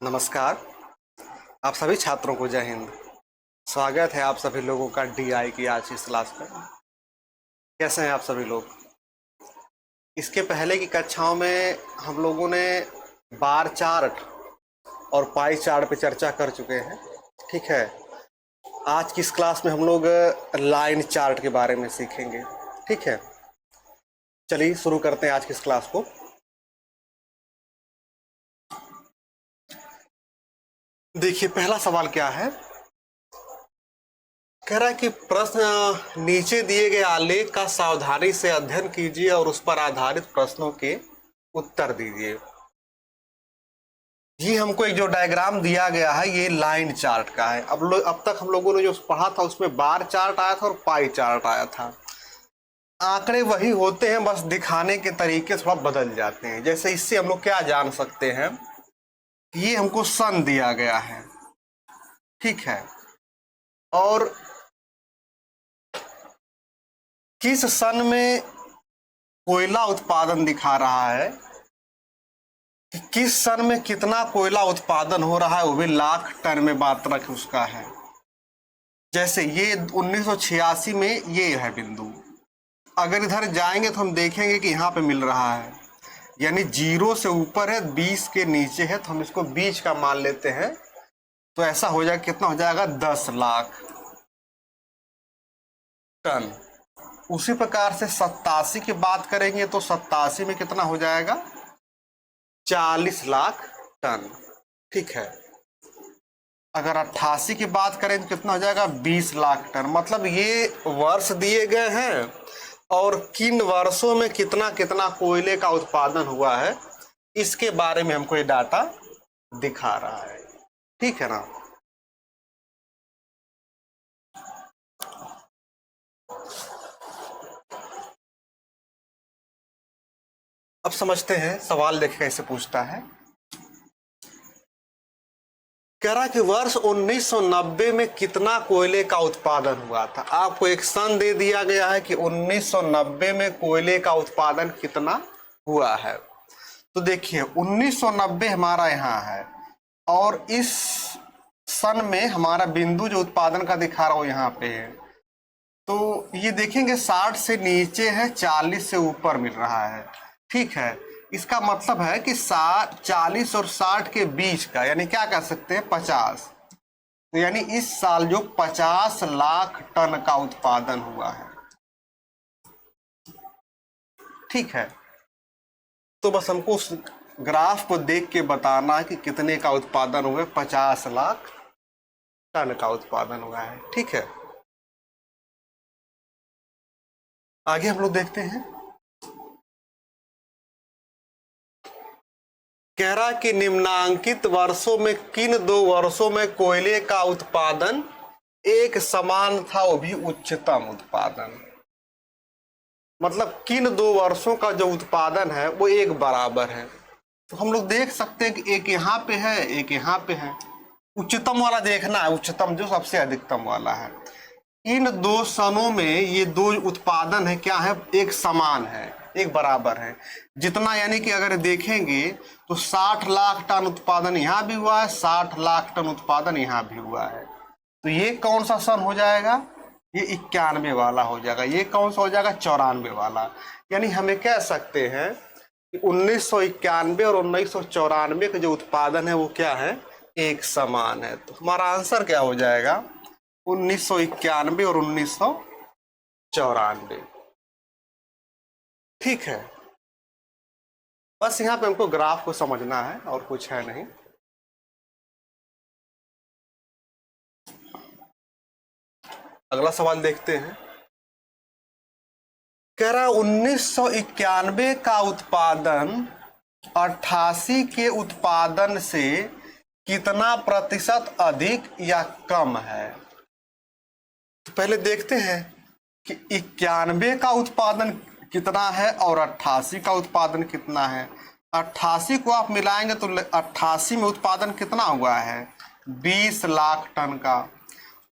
नमस्कार। आप सभी छात्रों को जय हिंद। स्वागत है आप सभी लोगों का डीआई की आज इस क्लास पर। कैसे हैं आप सभी लोग? इसके पहले की कक्षाओं में हम लोगों ने बार चार्ट और पाई चार्ट पे चर्चा कर चुके हैं। ठीक है, आज की इस क्लास में हम लोग लाइन चार्ट के बारे में सीखेंगे। ठीक है, चलिए शुरू करते हैं आज की इस क्लास को। देखिए, पहला सवाल क्या है, कह रहा है कि प्रश्न नीचे दिए गए आलेख का सावधानी से अध्ययन कीजिए और उस पर आधारित प्रश्नों के उत्तर दीजिए। ये हमको एक जो डायग्राम दिया गया है ये लाइन चार्ट का है। अब तक हम लोगों ने जो पढ़ा था उसमें बार चार्ट आया था और पाई चार्ट आया था। आंकड़े वही होते हैं, बस दिखाने के तरीके थोड़ा बदल जाते हैं। जैसे इससे हम लोग क्या जान सकते हैं, ये हमको सन दिया गया है, ठीक है, और किस सन में कोयला उत्पादन दिखा रहा है कि किस सन में कितना कोयला उत्पादन हो रहा है, वो भी लाख टन में मात्रक उसका है। जैसे ये 1986 में ये है बिंदु। अगर इधर जाएंगे तो हम देखेंगे कि यहाँ पे मिल रहा है, यानी 0 से ऊपर है, 20 के नीचे है, तो हम इसको बीच का मान लेते हैं। तो ऐसा हो जाएगा, कितना हो जाएगा, 10 लाख टन। उसी प्रकार से 87 की बात करेंगे तो 87 में कितना हो जाएगा, 40 लाख टन। ठीक है, अगर 88 की बात करें तो कितना हो जाएगा, 20 लाख टन। मतलब ये वर्ष दिए गए हैं और किन वर्षों में कितना कितना कोयले का उत्पादन हुआ है, इसके बारे में हमको ये डाटा दिखा रहा है। ठीक है ना। अब समझते हैं सवाल, देखिए कैसे पूछता है। कह रहा है कि वर्ष 1990 में कितना कोयले का उत्पादन हुआ था। आपको एक सन दे दिया गया है कि 1990 में कोयले का उत्पादन कितना हुआ है। तो देखिए 1990 हमारा यहाँ है और इस सन में हमारा बिंदु जो उत्पादन का दिखा रहा हूं यहाँ पे है। तो ये देखेंगे 60 से नीचे है, 40 से ऊपर मिल रहा है। ठीक है, इसका मतलब है कि 40 और 60 के बीच का, यानी क्या कह सकते हैं, 50। तो यानी इस साल जो 50 लाख टन का उत्पादन हुआ है। ठीक है, तो बस हमको उस ग्राफ को देख के बताना है कि कितने का उत्पादन हुआ है। 50 लाख टन का उत्पादन हुआ है। ठीक है, आगे हम लोग देखते हैं। कह रहा कि निम्नांकित वर्षों में किन 2 वर्षों में कोयले का उत्पादन एक समान था, वो भी उच्चतम उत्पादन। मतलब किन 2 वर्षों का जो उत्पादन है वो एक बराबर है। तो हम लोग देख सकते हैं कि एक यहाँ पे है, एक यहाँ पे है। उच्चतम वाला देखना है, उच्चतम जो सबसे अधिकतम वाला है। इन 2 सनों में ये 2 उत्पादन है, क्या है, एक समान है, एक बराबर है। जितना, यानी कि अगर देखेंगे तो 60 लाख टन उत्पादन यहाँ भी हुआ है, 60 लाख टन उत्पादन यहाँ भी हुआ है। तो ये कौन सा सन हो जाएगा, ये 91 वाला हो जाएगा। ये कौन सा हो जाएगा, 94 वाला। यानी हमें कह सकते हैं कि 1991 और 1994 का जो उत्पादन है वो क्या है, एक समान है। तो हमारा आंसर क्या हो जाएगा, 1991 और 1994। ठीक है, बस यहाँ पे हमको ग्राफ को समझना है और कुछ है नहीं। अगला सवाल देखते हैं। कह रहा 1991 का उत्पादन 88 के उत्पादन से कितना प्रतिशत अधिक या कम है। तो पहले देखते हैं कि 91 का उत्पादन कितना है और 88 का उत्पादन कितना है। 88 को आप मिलाएंगे तो 88 में उत्पादन कितना हुआ है, 20 लाख टन का,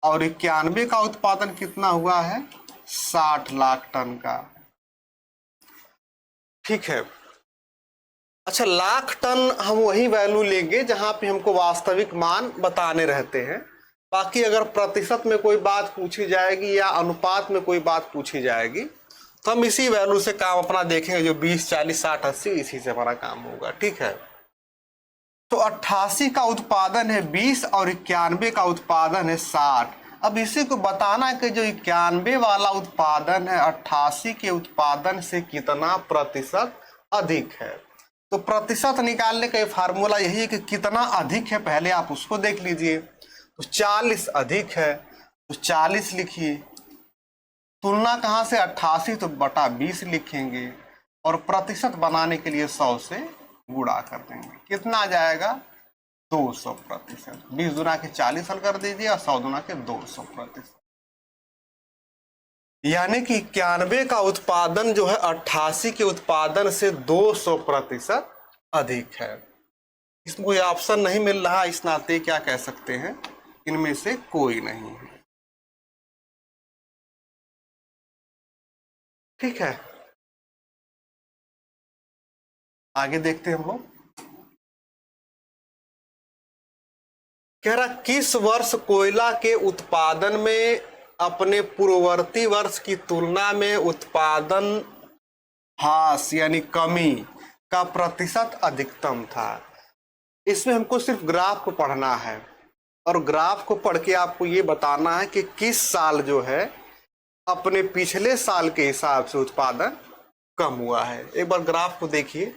और 91 का उत्पादन कितना हुआ है, 60 लाख टन का। 60 लाख टन का, और 91 का उत्पादन कितना हुआ है, 60 लाख टन का, और 91 का उत्पादन कितना हुआ है, 60 लाख टन का। ठीक है, 60 लाख टन का, और 91 का उत्पादन कितना हुआ है, 60 लाख टन का। ठीक है, 60 लाख टन का, और 91 का उत्पादन कितना हुआ है, 60 लाख टन का। ठीक है, अच्छा, लाख टन हम वही वैल्यू लेंगे जहां पे हमको वास्तविक मान बताने रहते हैं। बाकी अगर प्रतिशत में कोई बात पूछी जाएगी या अनुपात में कोई बात पूछी जाएगी तो हम इसी वैल्यू से काम अपना देखेंगे, जो 20, 40, 60, 80, इसी से हमारा काम होगा। ठीक है, तो 88 का उत्पादन है 20 और 91 का उत्पादन है 60। अब इसी को बताना है कि जो 91 वाला उत्पादन है 88 के उत्पादन से कितना प्रतिशत अधिक है। तो प्रतिशत निकालने का फार्मूला यही है कि कितना अधिक है, पहले आप उसको देख लीजिए। तो 40 अधिक है तो 40 लिखिए, तुलना कहाँ से 88 तो बटा 20 लिखेंगे, और प्रतिशत बनाने के लिए 100 से गुणा कर देंगे। कितना आ जाएगा? 200%। 20 गुना के 40 हल कर दीजिए और 100 गुना के 200%। यानी कि 91 का उत्पादन जो है 88 के उत्पादन से 200% अधिक है। इसमें कोई ऑप्शन नहीं मिल रहा, इस नाते क्या कह सकते हैं, इनमें से कोई नहीं है। ठीक है, आगे देखते हैं हम लोग। कह रहा किस वर्ष कोयला के उत्पादन में अपने पूर्ववर्ती वर्ष की तुलना में उत्पादन ह्रास यानी कमी का प्रतिशत अधिकतम था। इसमें हमको सिर्फ ग्राफ को पढ़ना है और ग्राफ को पढ़ के आपको ये बताना है कि किस साल जो है अपने पिछले साल के हिसाब से उत्पादन कम हुआ है। एक बार ग्राफ को देखिए।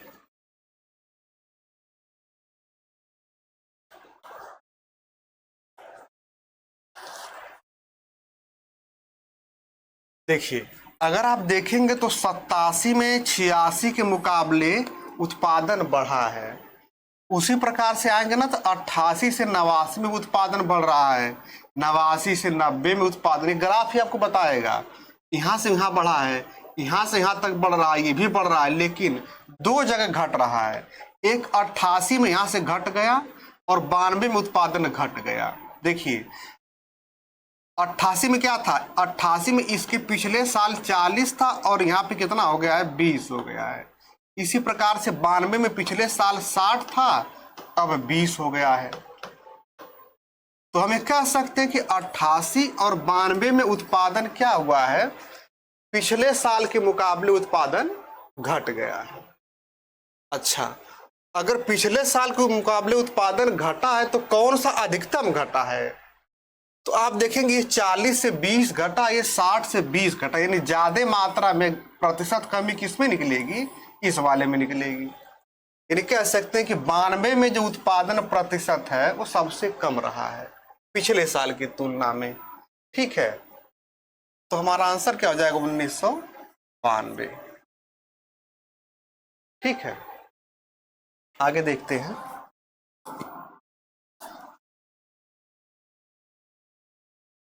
देखिए, अगर आप देखेंगे तो 87 में 86 के मुकाबले उत्पादन बढ़ा है। उसी प्रकार से आएंगे ना तो 88 से 89 में उत्पादन बढ़ रहा है, 89 से 90 में उत्पादन, ग्राफ ही आपको बताएगा। यहाँ से यहाँ बढ़ा है, यहाँ से यहाँ तक बढ़ रहा है, ये भी बढ़ रहा है, लेकिन दो जगह घट रहा है। एक 88 में यहाँ से घट गया और 92 में उत्पादन घट गया। देखिए 88 में क्या था, 88 में इसके पिछले साल 40 था और यहाँ पे कितना हो गया है, 20 हो गया है। इसी प्रकार से 92 में पिछले साल 60 था, अब 20 हो गया है। तो हमें कह सकते हैं कि 88 और 92 में उत्पादन क्या हुआ है, पिछले साल के मुकाबले उत्पादन घट गया है। अच्छा, अगर पिछले साल के मुकाबले उत्पादन घटा है तो कौन सा अधिकतम घटा है? तो आप देखेंगे ये 40 से 20 घटा, ये 60 से 20 घटा, यानी ज्यादा मात्रा में प्रतिशत कमी किसमें निकलेगी, इस वाले में निकलेगी। यानी कह सकते हैं कि 92 में जो उत्पादन प्रतिशत है वो सबसे कम रहा है पिछले साल की तुलना में। ठीक है, तो हमारा आंसर क्या हो जाएगा, 1992। ठीक है, आगे देखते हैं।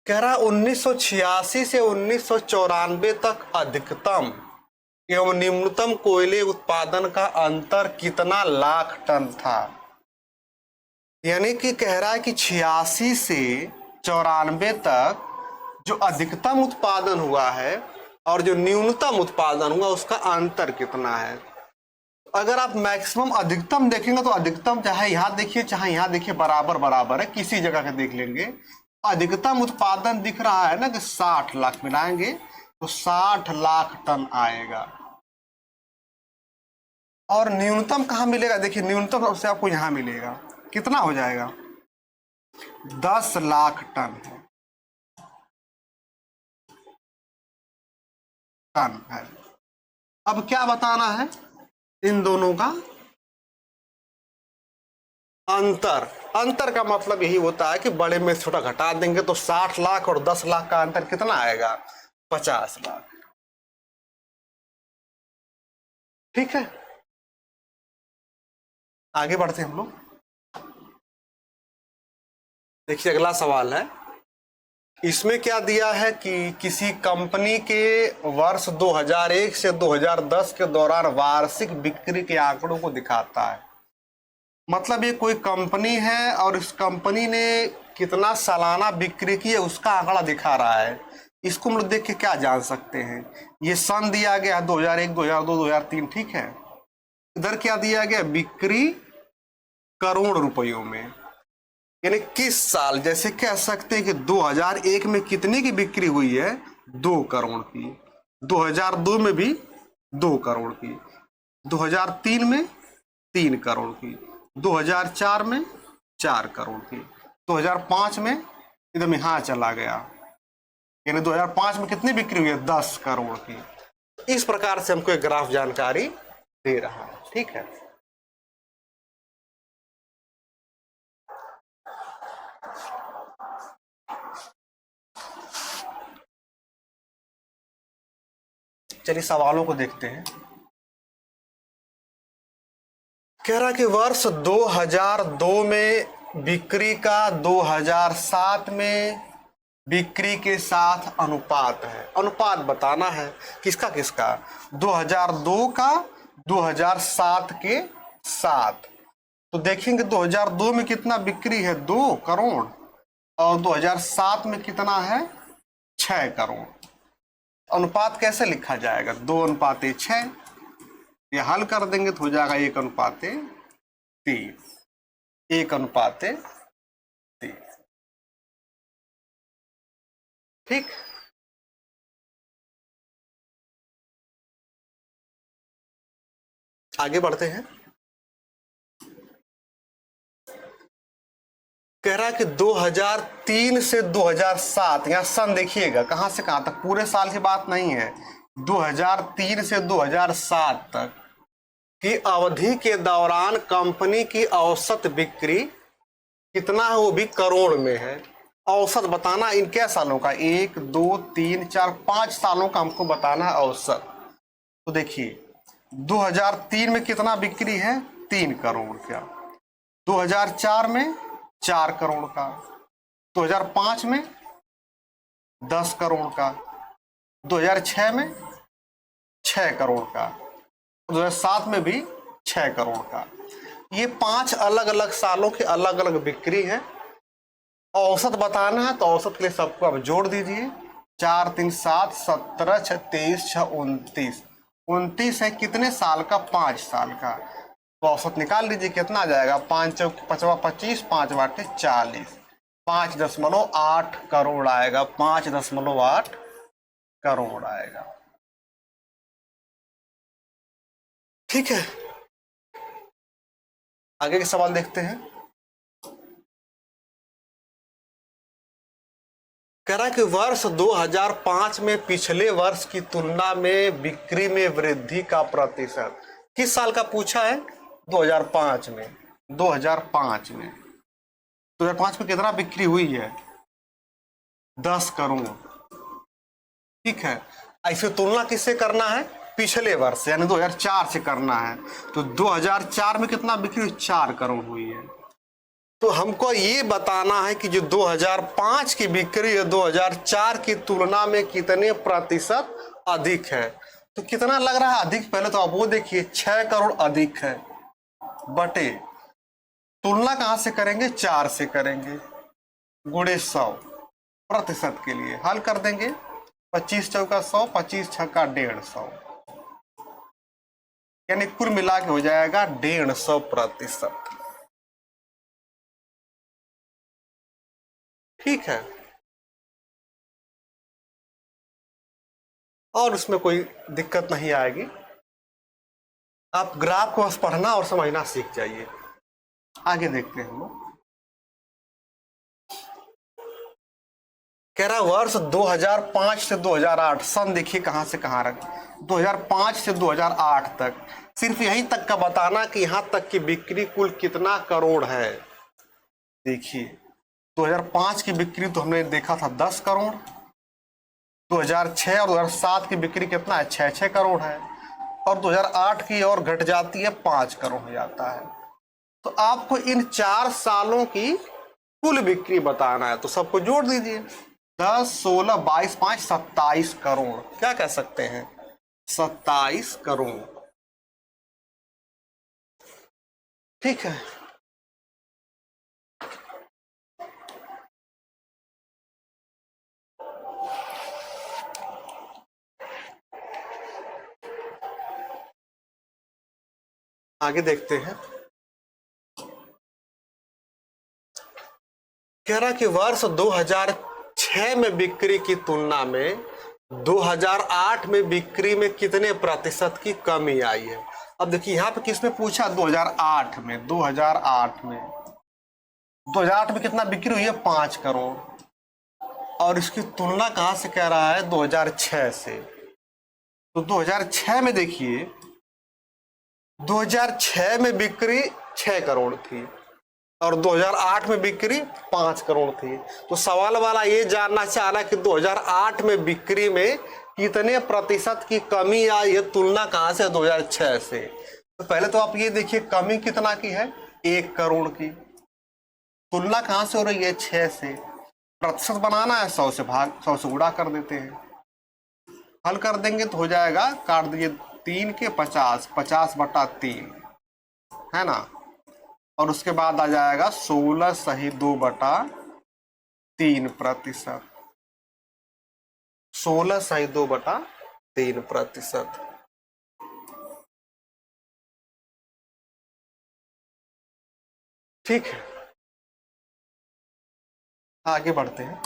कह रहा 1986 से 1994 तक अधिकतम एवं न्यूनतम कोयले उत्पादन का अंतर कितना लाख टन था। यानी कि कह रहा है कि 86 से 94 तक जो अधिकतम उत्पादन हुआ है और जो न्यूनतम उत्पादन हुआ उसका अंतर कितना है। अगर आप मैक्सिमम अधिकतम देखेंगे तो अधिकतम चाहे यहाँ देखिए चाहे यहाँ देखिए बराबर बराबर है, किसी जगह का देख लेंगे। अधिकतम उत्पादन दिख रहा है ना कि 60 लाख, मिलाएंगे तो 60 लाख टन आएगा। और न्यूनतम कहाँ मिलेगा, देखिए न्यूनतम सबसे आपको यहाँ मिलेगा, कितना हो जाएगा, 10 लाख टन है। अब क्या बताना है, इन दोनों का अंतर का मतलब यही होता है कि बड़े में छोटा घटा देंगे तो 60 लाख और 10 लाख का अंतर कितना आएगा, 50 लाख। ठीक है, आगे बढ़ते हैं हम लोग। देखिए अगला सवाल है, इसमें क्या दिया है कि किसी कंपनी के वर्ष 2001 से 2010 के दौरान वार्षिक बिक्री के आंकड़ों को दिखाता है। मतलब ये कोई कंपनी है और इस कंपनी ने कितना सालाना बिक्री की है उसका आंकड़ा दिखा रहा है। इसको हम लोग देख के क्या जान सकते हैं, ये सन दिया गया है 2001, 2002, 2003। ठीक है, इधर क्या दिया गया, बिक्री करोड़ रुपयों में, यानी किस साल, जैसे कह सकते हैं कि 2001 में कितने की बिक्री हुई है, 2 करोड़ की, 2002 में भी 2 करोड़ की, 2003 में 3 करोड़ की, 2004 में 4 करोड़ की, 2005 में एकदम यहाँ चला गया, यानी 2005 में कितनी बिक्री हुई है, 10 करोड़ की। इस प्रकार से हमको एक ग्राफ जानकारी दे रहा है। ठीक है, चलिए सवालों को देखते हैं। कह रहा कि वर्ष 2002 में बिक्री का 2007 में बिक्री के साथ अनुपात है। अनुपात बताना है किसका किसका, 2002 का 2007 के साथ। तो देखेंगे 2002 में कितना बिक्री है, 2 करोड़, और 2007 में कितना है, 6 करोड़। अनुपात कैसे लिखा जाएगा, 2:6, ये हल कर देंगे तो हो जाएगा 1:3, 1:3। ठीक, आगे बढ़ते हैं। कह रहा है कि 2003 से 2007, यहां सन देखिएगा कहां से कहां तक, पूरे साल की बात नहीं है, 2003 से 2007 तक की अवधि के दौरान कंपनी की औसत बिक्री कितना है, वो भी करोड़ में है। औसत बताना इन क्या सालों का, 1 2 3 4 5 सालों का हमको बताना है औसत। तो देखिए 2003 में कितना बिक्री है, 3 करोड़ का, 2004 में 4 करोड़ का, 2005 में 10 करोड़ का, 2006 में 6 करोड़ का, 2007 में भी 6 करोड़ का। ये 5 अलग अलग सालों की अलग अलग बिक्री है। औसत बताना है तो औसत के लिए सबको आप जोड़ दीजिए, 4 3 7 17 6 23 6 29, 29 है कितने साल का, 5 साल का। तो औसत निकाल लीजिए कितना आ जाएगा, 5 चौक 5 25, 5 बाटे 40, 5.8 करोड़ आएगा, 5.8 करोड़ आएगा। ठीक है, आगे के सवाल देखते हैं। कह रहा है कि वर्ष 2005 में पिछले वर्ष की तुलना में बिक्री में वृद्धि का प्रतिशत, किस साल का पूछा है, 2005 में। 2005 में 2005 में कितना बिक्री हुई है, 10 करोड़। ठीक है, ऐसे तुलना किससे करना है, पिछले वर्ष यानी 2004 से करना है। तो 2004 में कितना बिक्री, 4 करोड़ हुई है। तो हमको ये बताना है कि जो 2005 की बिक्री है 2004 की तुलना में कितने प्रतिशत अधिक है। तो कितना लग रहा है अधिक, पहले तो आप वो देखिए, 6 करोड़ अधिक है, बटे तुलना कहां से करेंगे, 4 से करेंगे, गुणे 100 प्रतिशत के लिए हल कर देंगे, 25 चौका 100, 25 छक्का 150, यानी कुल मिला के हो जाएगा 150%। ठीक है, और उसमें कोई दिक्कत नहीं आएगी। आप ग्राफ को बस पढ़ना और समझना सीख जाइए। आगे देखते हैं हम लोग। कह रहा वर्ष 2005 से 2008, सन देखिए कहां से कहां रख, 2005 से 2008 तक, सिर्फ यहीं तक का बताना कि यहां तक की बिक्री कुल कितना करोड़ है। देखिए 2005 की बिक्री तो हमने देखा था 10 करोड़, 2006 और 2007 की बिक्री कितना है, 6 करोड़ है, और 2008 की और घट जाती है, 5 करोड़ हो जाता है। तो आपको इन 4 सालों की कुल बिक्री बताना है, तो सबको जोड़ दीजिए, 10 16 22 5 27 करोड़, क्या कह सकते हैं, 27 करोड़। ठीक है। आगे देखते हैं। कह रहा कि वर्ष 2006 में बिक्री की तुलना में 2008 में बिक्री में कितने प्रतिशत की कमी आई है। अब देखिए यहाँ पे किसने पूछा, 2008 में। 2008 में कितना बिक्री हुई है, 5 करोड़। और इसकी तुलना कहां से कह रहा है, 2006 से। तो 2006 में देखिए, 2006 में बिक्री 6 करोड़ थी और 2008 में बिक्री 5 करोड़ थी। तो सवाल वाला ये जानना चाह रहा है कि 2008 में बिक्री में कितने प्रतिशत की कमी आई है, तुलना कहां से, 2006 से। तो पहले तो आप ये देखिए कमी कितना की है, 1 करोड़ की। तुलना कहां से हो रही है, 6 से। प्रतिशत बनाना है, 100 से भाग 100 से गुणा कर देते हैं। हल कर देंगे तो हो जाएगा, काट दीजिए 3 के 50, 50/3 है ना। और उसके बाद आ जाएगा 16 सही 2/3%। 16 सही 2/3%। ठीक है, आगे बढ़ते हैं।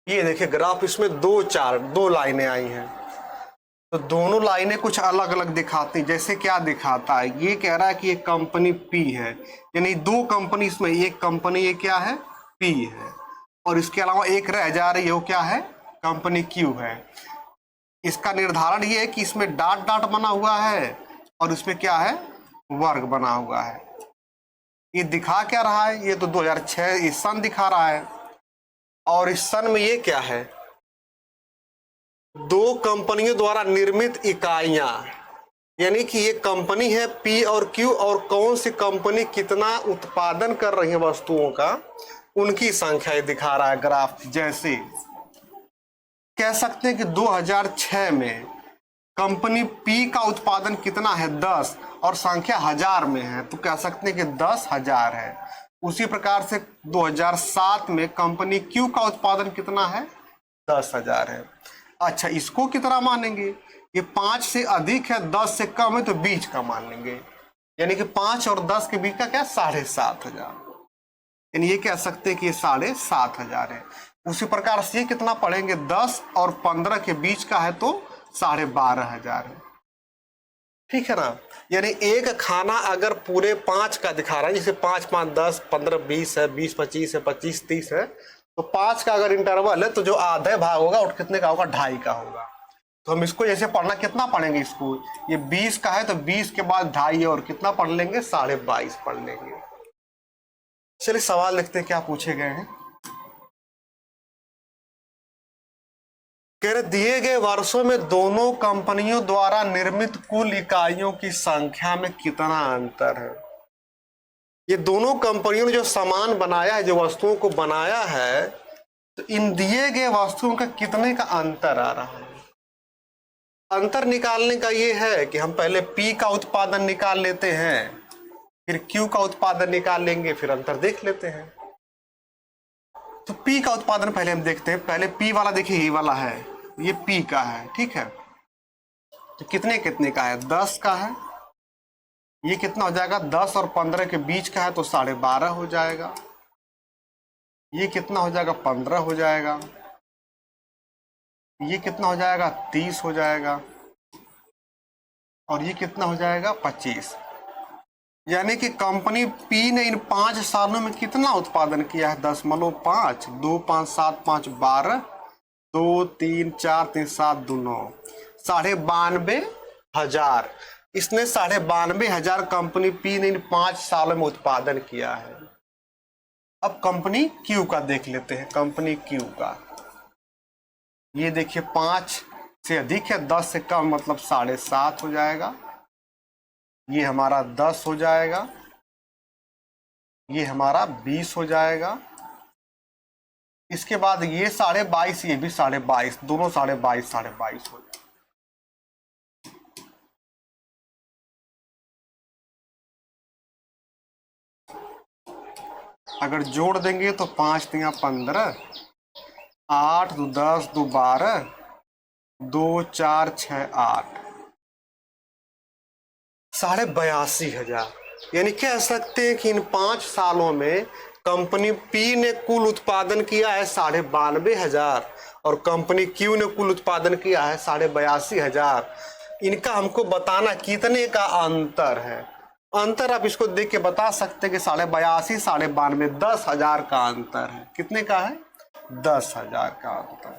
ये देखिए ग्राफ, इसमें दो लाइनें आई हैं। तो दोनों लाइनें कुछ अलग अलग दिखाती, जैसे क्या दिखाता है, ये कह रहा है कि ये कंपनी पी है, यानी 2 कंपनी इसमें, एक कंपनी ये क्या है, पी है, और इसके अलावा एक रह जा रही है, वो क्या है, कंपनी क्यू है। इसका निर्धारण ये है कि इसमें डॉट डॉट बना हुआ है और इसमें क्या है, वर्ग बना हुआ है। ये दिखा क्या रहा है, ये तो 2006 इस सन दिखा रहा है, और इस सन में ये क्या है, 2 कंपनियों द्वारा निर्मित इकाइयां, यानी कि ये कंपनी है पी और क्यू, और कौन सी कंपनी कितना उत्पादन कर रही है वस्तुओं का, उनकी संख्या दिखा रहा है ग्राफ। जैसे कह सकते हैं कि 2006 में कंपनी पी का उत्पादन कितना है, 10, और संख्या 1000 में है, तो कह सकते हैं कि 10,000 है। उसी प्रकार से 2007 में कंपनी क्यू का उत्पादन कितना है, 10,000 है। अच्छा, इसको कितना मानेंगे, ये 5 से अधिक है, 10 से कम है, तो बीच का मान लेंगे, यानी कि 5 और 10 के बीच का क्या, 7,500। यानी ये कह सकते हैं कि ये 7,500 है। उसी प्रकार से ये कितना पढ़ेंगे, 10 और 15 के बीच का है तो 12,500 है। ठीक है ना। यानी एक खाना अगर पूरे 5 का दिखा रहा है, जैसे 5, 5, 10, 15, 20 है, 20, 25 है, 25, 30 है, तो 5 का अगर इंटरवल है तो जो आधे भाग होगा और कितने का होगा, 2.5 का होगा। तो हम इसको जैसे पढ़ना, कितना पढ़ेंगे इसको, ये 20 का है तो 20 के बाद 2.5 और कितना पढ़ लेंगे, 22.5 पढ़ लेंगे। चलिए सवाल लिखते हैं, क्या पूछे गए हैं। कह रहे दिए गए वर्षों में दोनों कंपनियों द्वारा निर्मित कुल इकाइयों की संख्या में कितना अंतर है। ये दोनों कंपनियों ने जो सामान बनाया है, जो वस्तुओं को बनाया है, तो इन दिए गए वस्तुओं का कितने का अंतर आ रहा है। अंतर निकालने का ये है कि हम पहले पी का उत्पादन निकाल लेते हैं, फिर क्यू का उत्पादन निकाल लेंगे, फिर अंतर देख लेते हैं। तो पी का उत्पादन पहले हम देखते हैं। पहले पी वाला देखिए, ये वाला है, ये पी का है, ठीक है। तो कितने कितने का है, 10 का है। ये कितना हो जाएगा, 10 और 15 के बीच का है तो 12.5 हो जाएगा। ये कितना हो जाएगा, 15 हो जाएगा। ये कितना हो जाएगा, 30 हो जाएगा। और ये कितना हो जाएगा, 25। यानी कि कंपनी पी ने इन 5 सालों में कितना उत्पादन किया है, 10.5, 2, 5, 7, 5, 12, 2, 3, 4, 3, 7, 2, 9, 92,500। इसने 92,500 कंपनी पी ने इन 5 सालों में उत्पादन किया है। अब कंपनी क्यू का देख लेते हैं। कंपनी क्यू का ये देखिए, 5 से अधिक है, 10 से कम मतलब 7.5 हो जाएगा। ये हमारा 10 हो जाएगा, ये हमारा 20 हो जाएगा। इसके बाद ये 22.5, ये भी 22.5, दोनों 22.5 हो जाएगा। अगर जोड़ देंगे तो 5 तिया 15, 8 2 10 2 12, 2 4 6 8, 82,500, यानी कह सकते हैं कि इन 5 सालों में कंपनी पी ने कुल उत्पादन किया है 92,500 और कंपनी क्यू ने कुल उत्पादन किया है 82,500। इनका हमको बताना कितने का अंतर है। अंतर आप इसको देख के बता सकते हैं कि 82,500 92,500 10,000 का अंतर है। कितने का है? 10,000 का अंतर।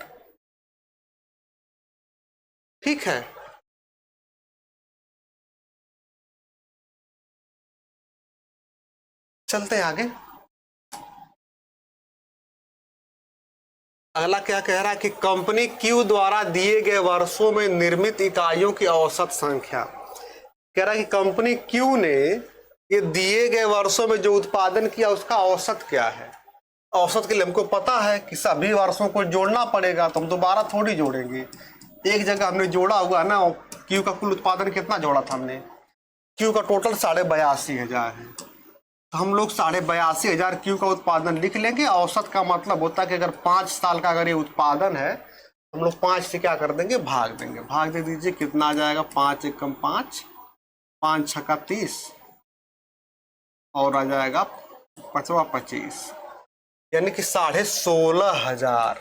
ठीक है, चलते हैं आगे। अगला क्या कह रहा है कि कंपनी क्यू द्वारा दिए गए वर्षों में निर्मित इकाइयों की औसत संख्या। कह रहा है कि कंपनी क्यू ने ये दिए गए वर्षों में जो उत्पादन किया उसका औसत क्या है। औसत के लिए हमको पता है कि सभी वर्षों को जोड़ना पड़ेगा, तो हम दोबारा थोड़ी जोड़ेंगे। एक जगह हमने जोड़ा हुआ ना, क्यू का कुल उत्पादन कितना जोड़ा था हमने? क्यू का टोटल 82,500 है, तो हम लोग 82,500 क्यू का उत्पादन लिख लेंगे। औसत का मतलब होता है कि अगर 5 साल का अगर ये उत्पादन है, हम लोग 5 से क्या कर देंगे? भाग देंगे। भाग दे दीजिए, कितना आ जाएगा? 5 एकम 5, 5 छक्का 30 और आ जाएगा 5वां 25, यानी कि 16,500।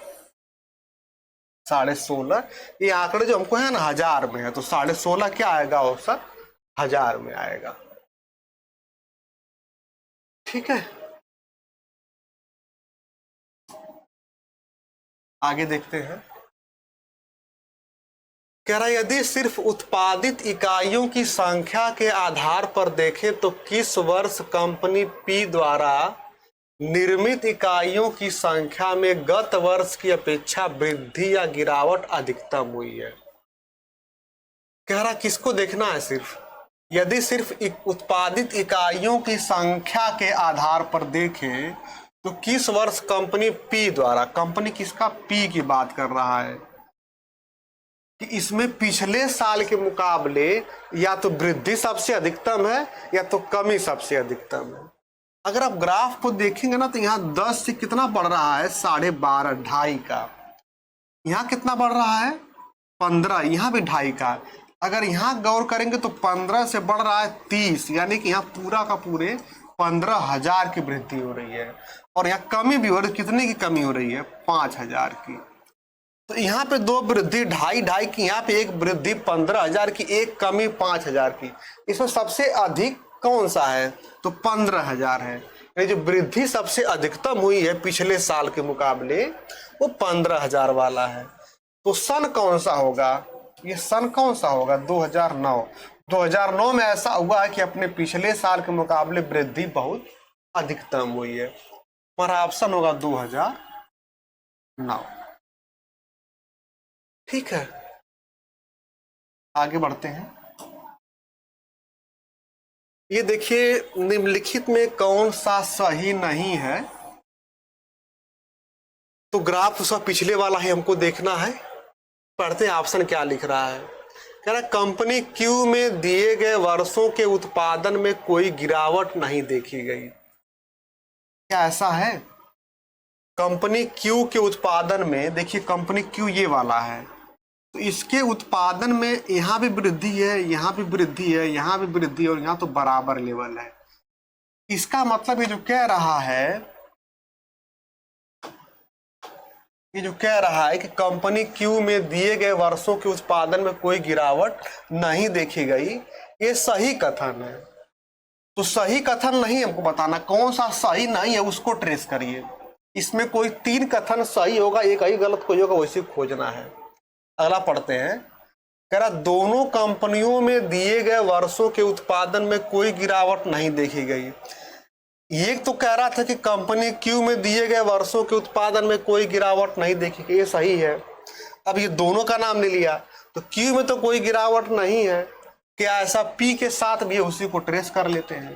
16,500 ये आंकड़े जो हमको है ना हजार में है, तो 16,500 क्या आएगा? औसत 1000 में आएगा। ठीक है, आगे देखते हैं। कह रहा है यदि सिर्फ उत्पादित इकाइयों की संख्या के आधार पर देखें तो किस वर्ष कंपनी पी द्वारा निर्मित इकाइयों की संख्या में गत वर्ष की अपेक्षा वृद्धि या गिरावट अधिकतम हुई है। कह रहा किसको देखना है? सिर्फ यदि सिर्फ उत्पादित इकाइयों की संख्या के आधार पर देखें तो किस वर्ष कंपनी पी द्वारा, कंपनी किसका? पी की बात कर रहा है, कि इसमें पिछले साल के मुकाबले या तो वृद्धि सबसे अधिकतम है या तो कमी सबसे अधिकतम है। अगर आप ग्राफ को देखेंगे ना, तो यहाँ 10 से कितना बढ़ रहा है? 12.5, 2.5 का। यहाँ कितना बढ़ रहा है? 15, यहाँ भी 2.5 का। अगर यहाँ गौर करेंगे तो 15 से बढ़ रहा है 30, यानी कि यहाँ पूरा का पूरे 15,000 की वृद्धि हो रही है। और यहाँ कमी भी हो रही है। कितने की कमी हो रही है? 5,000 की। तो यहाँ पे 2 वृद्धि 2.5 की, यहाँ पे एक वृद्धि 15,000 की, एक कमी 5,000 की। इसमें सबसे अधिक कौन सा है? तो 15,000 है। यानी जो वृद्धि सबसे अधिकतम हुई है पिछले साल के मुकाबले, वो 15,000 वाला है। तो सन कौन सा होगा? ये सन कौन सा होगा? 2009। 2009 में ऐसा हुआ है कि अपने पिछले साल के मुकाबले वृद्धि बहुत अधिकतम हुई है। हमारा ऑप्शन होगा 2009। ठीक है, आगे बढ़ते हैं। ये देखिए निम्नलिखित में कौन सा सही नहीं है, तो ग्राफ उसका पिछले वाला ही हमको देखना है। पढ़ते हैं ऑप्शन क्या लिख रहा है। कह रहा कंपनी क्यू में दिए गए वर्षों के उत्पादन में कोई गिरावट नहीं देखी गई। क्या ऐसा है? कंपनी क्यू के उत्पादन में, देखिए कंपनी क्यू ये वाला है, तो इसके उत्पादन में यहाँ भी वृद्धि है, यहाँ भी वृद्धि है, यहाँ भी वृद्धि है, और यहाँ तो बराबर लेवल है। इसका मतलब ये जो कह रहा है कि कंपनी क्यू में दिए गए वर्षों के उत्पादन में कोई गिरावट नहीं देखी गई, ये सही कथन है। तो सही कथन नहीं हमको बताना, कौन सा सही नहीं है उसको ट्रेस करिए। इसमें कोई 3 कथन सही होगा, एक ही गलत कोई होगा, वैसे खोजना है। अगला पढ़ते हैं। कह रहा दोनों कंपनियों में दिए गए वर्षों के उत्पादन में कोई गिरावट नहीं देखी गई। ये तो कह रहा था कि कंपनी क्यू में दिए गए वर्षों के उत्पादन में कोई गिरावट नहीं देखी गई, ये सही है। अब ये दोनों का नाम ले लिया, तो क्यू में तो कोई गिरावट नहीं है। क्या ऐसा पी के साथ भी उसी को ट्रेस कर लेते हैं?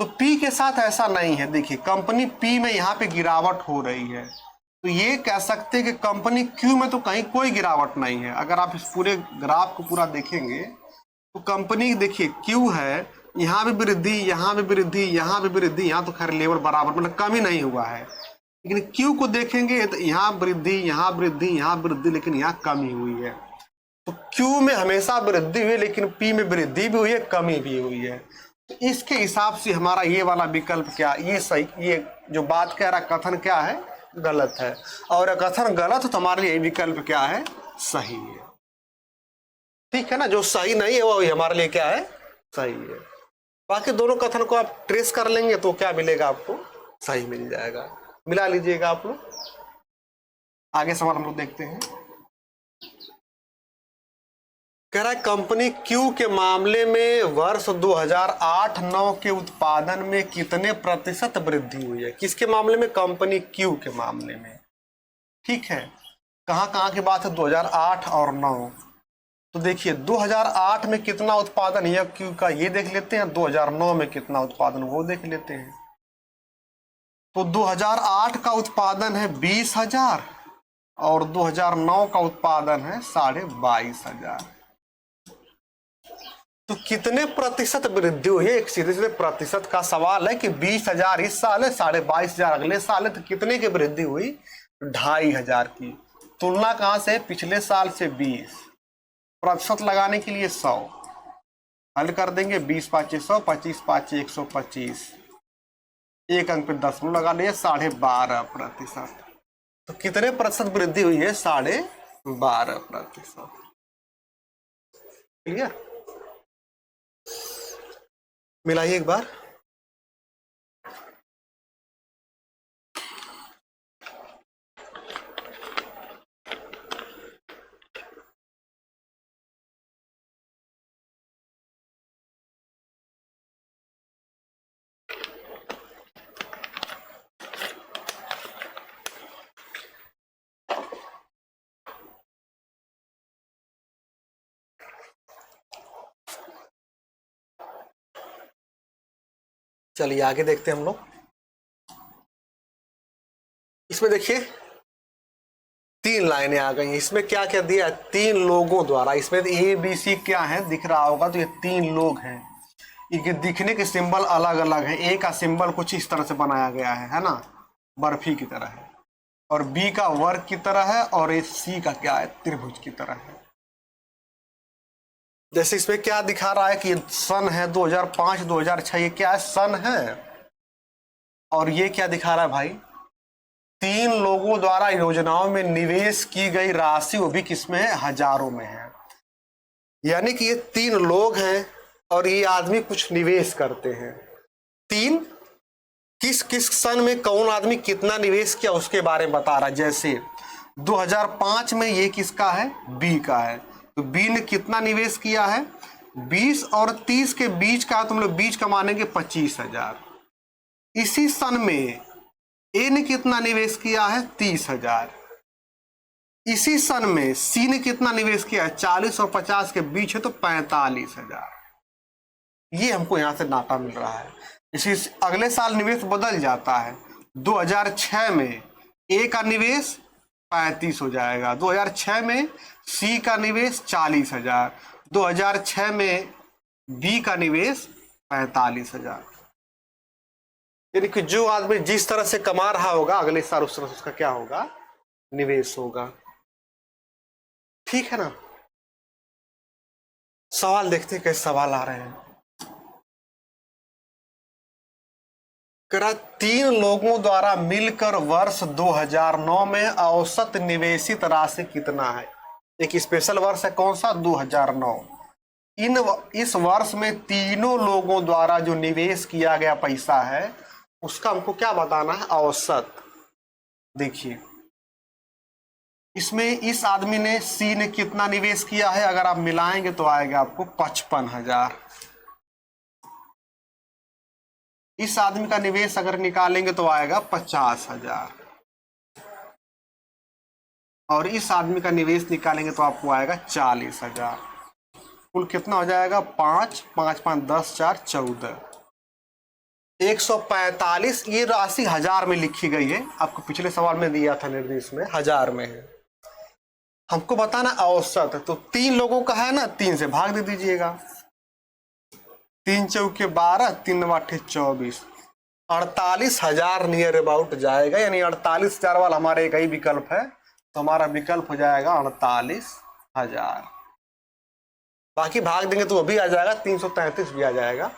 तो पी के साथ ऐसा नहीं है। देखिए कंपनी पी में यहाँ पे गिरावट हो रही है, तो ये कह सकते हैं कि कंपनी क्यू में तो कहीं कोई गिरावट नहीं है। अगर आप इस पूरे ग्राफ को पूरा देखेंगे तो कंपनी देखिए क्यू है, यहाँ भी वृद्धि, यहाँ भी वृद्धि, यहाँ भी वृद्धि, यहाँ तो खैर लेवल बराबर, मतलब कमी नहीं हुआ है। लेकिन क्यू को देखेंगे तो यहाँ वृद्धि, यहाँ वृद्धि, यहाँ वृद्धि, लेकिन यहाँ कमी हुई है। तो Q में हमेशा वृद्धि हुई, लेकिन P में वृद्धि भी हुई है, कमी भी हुई है। तो इसके हिसाब से हमारा ये वाला विकल्प क्या, ये सही, ये जो बात कह रहा कथन क्या है, गलत है। और कथन गलत हो तो हमारे लिए विकल्प क्या है, सही है। ठीक है ना, जो सही नहीं है वो हमारे लिए क्या है, सही है। बाकी दोनों कथन को आप ट्रेस कर लेंगे तो क्या मिलेगा आपको, सही मिल जाएगा। मिला लीजिएगा आप लोग। आगे सवाल हम लोग देखते हैं। कह रहा है कंपनी क्यू के मामले में वर्ष 2008-9 के उत्पादन में कितने प्रतिशत वृद्धि हुई है। किसके मामले में, कंपनी क्यू के मामले में। ठीक है, कहाँ की बात है, 2008 और 9। तो देखिए 2008 में कितना उत्पादन है क्यू का, ये देख लेते हैं। 2009 में कितना उत्पादन, वो देख लेते हैं। तो 2008 का उत्पादन है 20,000 और 2009 का उत्पादन है 22,500। तो कितने प्रतिशत वृद्धि हुई है, एक सीधे सीधे प्रतिशत का सवाल है कि 20,000 इस साल है, 22,500 अगले साल है, तो कितने की वृद्धि हुई, 2,500 की। तुलना कहां से, पिछले साल से 20, प्रतिशत लगाने के लिए 100 हल कर देंगे। 20 5 100, 25 5 125, एक अंक पे 10 लगा लिए, 12.5%। तो कितने प्रतिशत वृद्धि हुई है, 12.5%। क्लियर, मिलाइए एक बार। चलिए आगे देखते हैं हम लोग। इसमें देखिए 3 लाइनें आ गई हैं। इसमें क्या क्या दिया है, 3 लोगों द्वारा। इसमें ए बी सी क्या है दिख रहा होगा, तो ये 3 लोग हैं। इनके दिखने के सिंबल अलग अलग है। ए का सिंबल कुछ इस तरह से बनाया गया है ना, बर्फी की तरह है, और बी का वर्ग की तरह है, और ये सी का क्या है, त्रिभुज की तरह है। जैसे इसमें क्या दिखा रहा है कि सन है 2005 2006, ये क्या है, सन है। और ये क्या दिखा रहा है भाई, 3 लोगों द्वारा योजनाओं में निवेश की गई राशि, वो भी किसमें है, हजारों में है। यानी कि ये 3 लोग हैं और ये आदमी कुछ निवेश करते हैं। 3 किस किस सन में कौन आदमी कितना निवेश किया उसके बारे में बता रहा है। जैसे 2005 में ये किसका है, बी का है। तो बी ने कितना निवेश किया है, 20 और 30 के बीच का, तुम लोग बीच का मानेंगे 25,000। इसी सन में ए ने कितना निवेश किया है, 30,000। इसी सन में सी ने कितना निवेश किया है, 40 और 50 के बीच है, तो 45,000। ये हमको यहां से डाटा मिल रहा है। इसी अगले साल निवेश बदल जाता है। 2006 में ए का निवेश 35 हो जाएगा, 2006 में सी का निवेश 40,000, 2006 में बी का निवेश 45,000। यानी कि जो आदमी जिस तरह से कमा रहा होगा अगले साल उस तरह से उसका क्या होगा, निवेश होगा। ठीक है ना। सवाल देखते हैं कैसे सवाल आ रहे हैं। करा 3 लोगों द्वारा मिलकर वर्ष 2009 में औसत निवेशित राशि कितना है। एक स्पेशल वर्ष है, कौन सा, 2009। इस वर्ष में तीनों लोगों द्वारा जो निवेश किया गया पैसा है उसका हमको क्या बताना है, औसत। देखिए इसमें इस आदमी ने, सी ने कितना निवेश किया है, अगर आप मिलाएंगे तो आएगा आपको 55,000। इस आदमी का निवेश अगर निकालेंगे तो आएगा 50,000, और इस आदमी का निवेश निकालेंगे तो आपको आएगा 40,000। कुल कितना हो जाएगा, 5 5 5 10 4 14, 145। ये राशि हजार में लिखी गई है, आपको पिछले सवाल में दिया था निर्देश में, हजार में है। हमको बताना औसत, तो 3 लोगों का है ना, 3 से भाग दे दीजिएगा। 3 चौके 12, 3 8 24, 48,000 नियर अबाउट जाएगा। यानी 48,000 वाला हमारे एक ही विकल्प है, तो हमारा विकल्प हो जाएगा 48,000। बाकी भाग देंगे तो वो भी आ जाएगा, 333 भी आ जाएगा।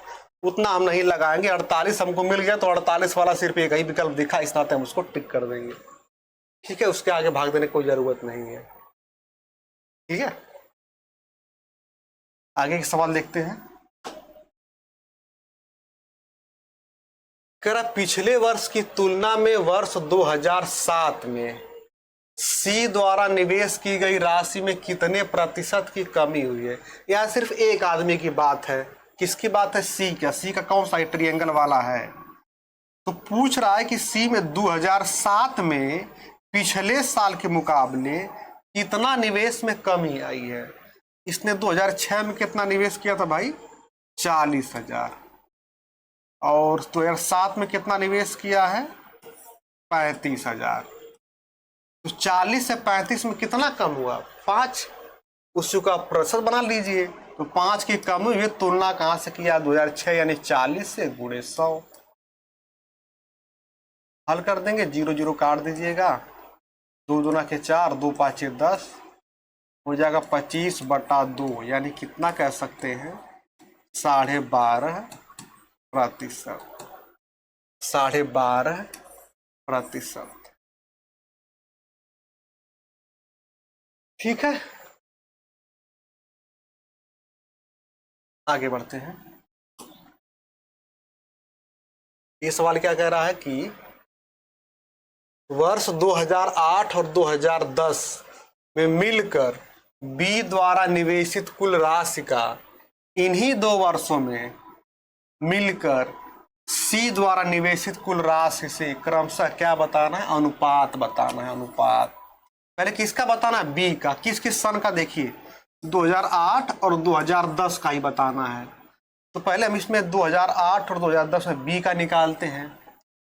उतना हम नहीं लगाएंगे। 48 हमको मिल गया तो 48 वाला सिर्फ एक ही विकल्प दिखा, इस नाते हम उसको टिक कर देंगे। ठीक है, उसके आगे भाग देने की कोई जरूरत नहीं है। ठीक है, आगे के सवाल देखते हैं। कह रहा पिछले वर्ष की तुलना में वर्ष 2007 में सी द्वारा निवेश की गई राशि में कितने प्रतिशत की कमी हुई है। यह सिर्फ एक आदमी की बात है। किसकी बात है? सी का। सी का कौन सा ट्रायंगल वाला है? तो पूछ रहा है कि सी में 2007 में पिछले साल के मुकाबले कितना निवेश में कमी आई है। इसने 2006 में कितना निवेश किया था भाई? 40,000। और 2007 में कितना निवेश किया है? 35,000। तो 40 से 35 में कितना कम हुआ? 5। उसी का प्रतिशत बना लीजिए। तो 5 की कमी हुई, तुलना कहां से किया? 2006 यानी 40 से गुणे 100। हल कर देंगे, 0 0 काट दीजिएगा। 2 दूना के 4, 2 पाँचे 10 हो जाएगा 25/2, यानी कितना कह सकते हैं? 12.5%। 12.5%। ठीक है, आगे बढ़ते हैं। ये सवाल क्या कह रहा है कि वर्ष 2008 और 2010 में मिलकर बी द्वारा निवेशित कुल राशि का इन्हीं 2 वर्षों में मिलकर सी द्वारा निवेशित कुल राशि से क्रमशः क्या बताना है? अनुपात बताना है। अनुपात पहले किसका बताना है? बी का। किस किस सन का? देखिए 2008 और 2010 का ही बताना है। तो पहले हम इसमें 2008 और 2010 में बी का निकालते हैं।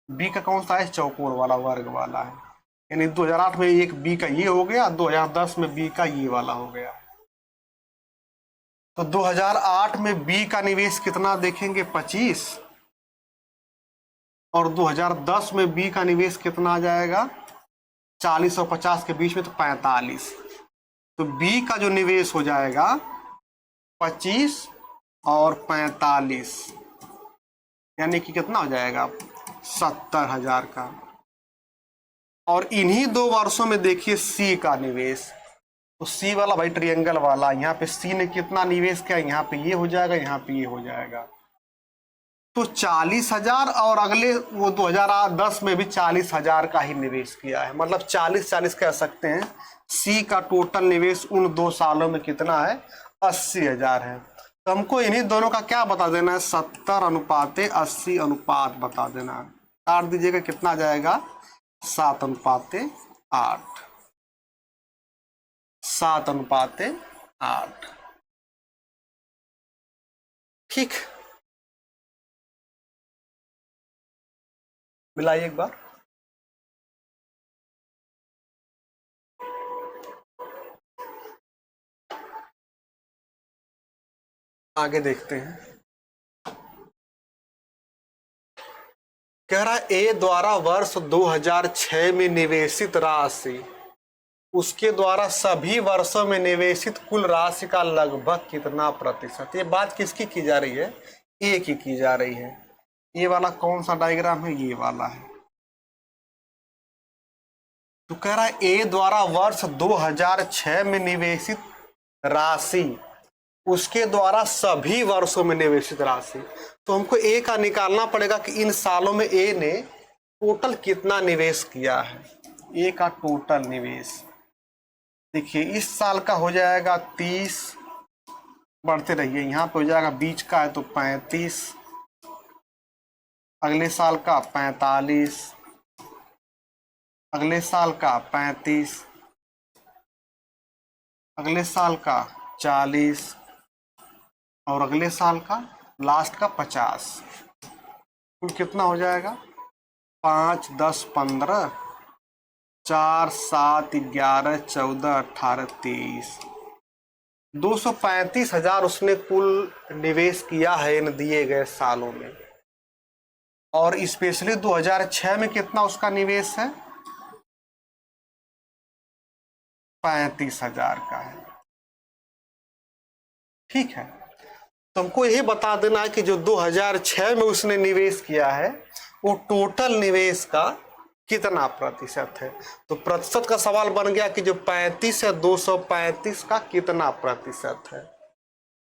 बी का कौन सा है? चौकोर वाला, वर्ग वाला है। यानी 2008 में एक बी का ये हो गया, 2010 में बी का ये वाला हो गया। तो 2008 में बी का निवेश कितना देखेंगे? 25। और 2010 में बी का निवेश कितना आ जाएगा? 40 और 50 के बीच में, तो 45। तो बी का जो निवेश हो जाएगा 25 और 45, यानी कि कितना हो जाएगा? 70,000 का। और इन्हीं 2 वर्षों में देखिए सी का निवेश। तो सी वाला भाई ट्रायंगल वाला, यहाँ पे सी ने कितना निवेश किया? यहाँ पे ये हो जाएगा, यहाँ पे ये हो जाएगा। तो 40,000 और अगले वो 2010 में भी 40,000 का ही निवेश किया है। मतलब 40-40 कह सकते हैं। सी का टोटल निवेश उन 2 सालों में कितना है? 80,000 है। तो हमको इन्हीं दोनों का क्या बता देना है? 70:80 अनुपात बता देना है। काट दीजिएगा, कितना जाएगा? 7:8। 7:8। ठीक, मिलाइए एक बार। आगे देखते हैं। कह रहा है ए द्वारा वर्ष 2006 में निवेशित राशि उसके द्वारा सभी वर्षों में निवेशित कुल राशि का लगभग कितना प्रतिशत। ये बात किसकी की जा रही है? ए की जा रही है। ये वाला कौन सा डायग्राम है? ये वाला है। तो कह रहा है ए द्वारा वर्ष 2006 में निवेशित राशि उसके द्वारा सभी वर्षों में निवेशित राशि। तो हमको ए का निकालना पड़ेगा कि इन सालों में ए ने टोटल कितना निवेश किया है। ए का टोटल निवेश देखिए, इस साल का हो जाएगा 30, बढ़ते रहिए, यहाँ पे हो जाएगा बीच का है तो 35, अगले साल का 45, अगले साल का 35, अगले साल का 40 और अगले साल का लास्ट का 50। कुल कितना हो जाएगा? 5, 10, 15, 4, 7, 11, 14, 18, 23, 235,000 उसने कुल निवेश किया है इन दिए गए सालों में। और स्पेशली 2006 में कितना उसका निवेश है? 35,000 का है। ठीक है, तो हमको यही बता देना है कि जो 2006 में उसने निवेश किया है वो टोटल निवेश का कितना प्रतिशत है। तो प्रतिशत का सवाल बन गया कि जो 35 है 235 का कितना प्रतिशत है।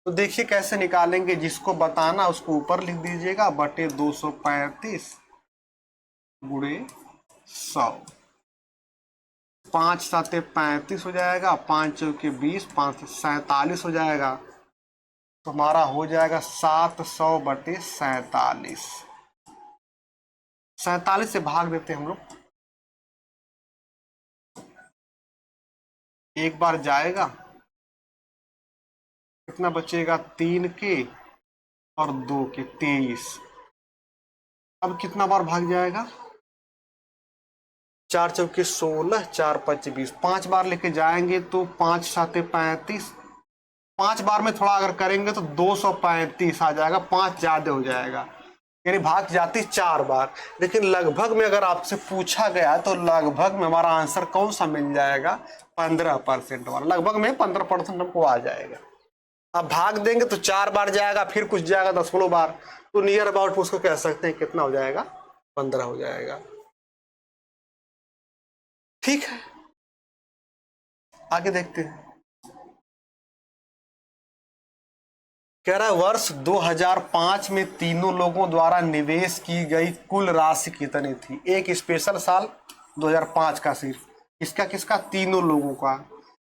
तो देखिए कैसे निकालेंगे, जिसको बताना उसको ऊपर लिख दीजिएगा बटे 235 गुणे 100, 5 7 35 हो जाएगा, 5 चौके 20, 5 47 हो जाएगा। तो हमारा हो जाएगा 700 बटे 47। 47 से भाग देते हम लोग, एक बार जाएगा, कितना बचेगा 3 के और 2 के 23। अब कितना बार भाग जाएगा, 4 चौके 16, 4 5 20, 5 बार लेके जाएंगे तो 5 7 35, 5 बार में थोड़ा अगर करेंगे तो 235 आ जाएगा, 5 ज्यादा हो जाएगा, यानी भाग जाती 4 बार। लेकिन लगभग में अगर आपसे पूछा गया तो लगभग में हमारा आंसर कौन सा मिल जाएगा, 15% वाला, लगभग में 15% हमको आ जाएगा। अब भाग देंगे तो 4 बार जाएगा, फिर कुछ जाएगा 10 बार, तो नियर अबाउट उसको कह सकते हैं कितना हो जाएगा, 15 हो जाएगा। ठीक है, आगे देखते हैं। कह रहा है वर्ष 2005 में तीनों लोगों द्वारा निवेश की गई कुल राशि कितनी थी। एक स्पेशल साल 2005 का सिर्फ, इसका किसका, तीनों लोगों का।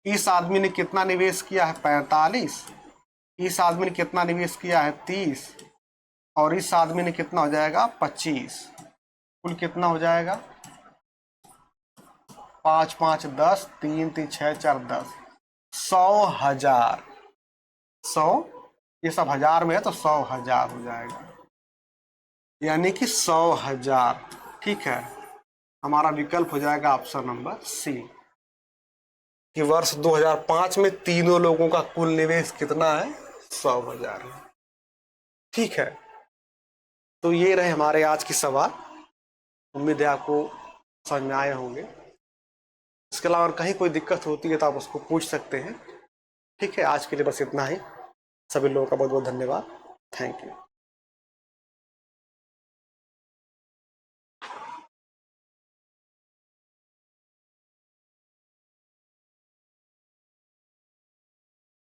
इस आदमी ने कितना निवेश किया है, 45, इस आदमी ने कितना निवेश किया है, 30, और इस आदमी ने कितना हो जाएगा, 25। कुल कितना हो जाएगा, 5 5 10, 3 3 6 4 10, 100,000। 100, ये सब हजार में है तो 100,000 हो जाएगा, यानी कि 100,000। ठीक है, हमारा विकल्प हो जाएगा ऑप्शन नंबर सी, कि वर्ष 2005 में तीनों लोगों का कुल निवेश कितना है, 100,000 है। ठीक है, तो ये रहे हमारे आज के सवाल, उम्मीद है आपको समझ में आए होंगे। इसके अलावा कहीं कोई दिक्कत होती है तो आप उसको पूछ सकते हैं। ठीक है, आज के लिए बस इतना ही। सभी लोगों का बहुत बहुत धन्यवाद, थैंक यू।